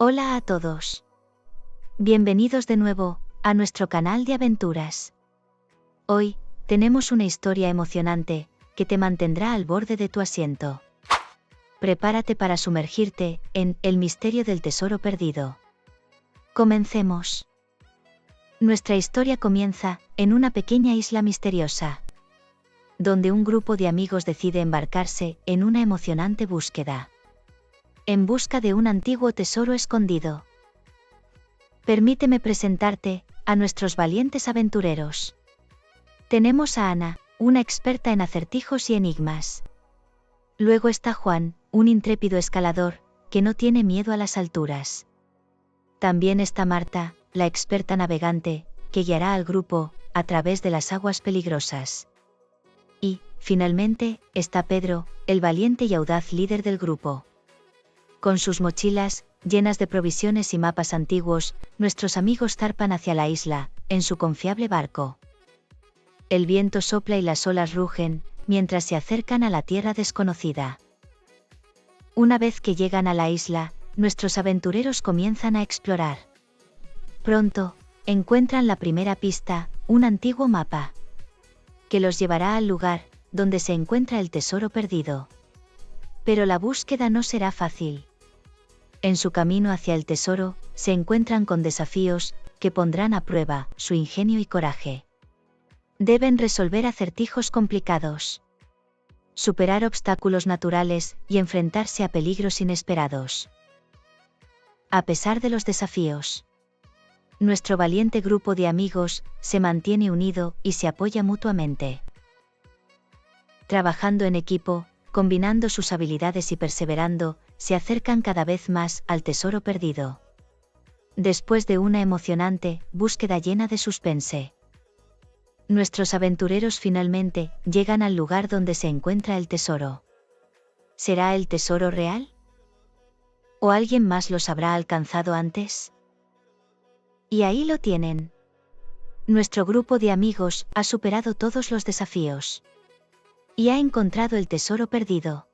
Hola a todos. Bienvenidos de nuevo a nuestro canal de aventuras. Hoy tenemos una historia emocionante que te mantendrá al borde de tu asiento. Prepárate para sumergirte en El misterio del tesoro perdido. Comencemos. Nuestra historia comienza en una pequeña isla misteriosa, donde un grupo de amigos decide embarcarse en una emocionante búsqueda. En busca de un antiguo tesoro escondido. Permíteme presentarte a nuestros valientes aventureros. Tenemos a Ana, una experta en acertijos y enigmas. Luego está Juan, un intrépido escalador, que no tiene miedo a las alturas. También está Marta, la experta navegante, que guiará al grupo a través de las aguas peligrosas. Y, finalmente, está Pedro, el valiente y audaz líder del grupo. Con sus mochilas, llenas de provisiones y mapas antiguos, nuestros amigos zarpan hacia la isla, en su confiable barco. El viento sopla y las olas rugen, mientras se acercan a la tierra desconocida. Una vez que llegan a la isla, nuestros aventureros comienzan a explorar. Pronto, encuentran la primera pista, un antiguo mapa, que los llevará al lugar donde se encuentra el tesoro perdido. Pero la búsqueda no será fácil. En su camino hacia el tesoro, se encuentran con desafíos que pondrán a prueba su ingenio y coraje. Deben resolver acertijos complicados, superar obstáculos naturales y enfrentarse a peligros inesperados. A pesar de los desafíos, nuestro valiente grupo de amigos se mantiene unido y se apoya mutuamente. Trabajando en equipo, combinando sus habilidades y perseverando, se acercan cada vez más al tesoro perdido. Después de una emocionante búsqueda llena de suspense, nuestros aventureros finalmente llegan al lugar donde se encuentra el tesoro. ¿Será el tesoro real? ¿O alguien más los habrá alcanzado antes? Y ahí lo tienen. Nuestro grupo de amigos ha superado todos los desafíos y ha encontrado el tesoro perdido.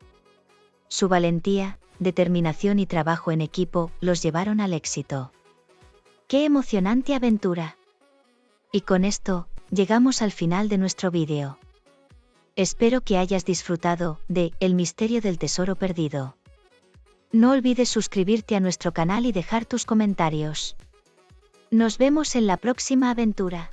Su valentía, determinación y trabajo en equipo los llevaron al éxito. ¡Qué emocionante aventura! Y con esto, llegamos al final de nuestro vídeo. Espero que hayas disfrutado de El misterio del tesoro perdido. No olvides suscribirte a nuestro canal y dejar tus comentarios. Nos vemos en la próxima aventura.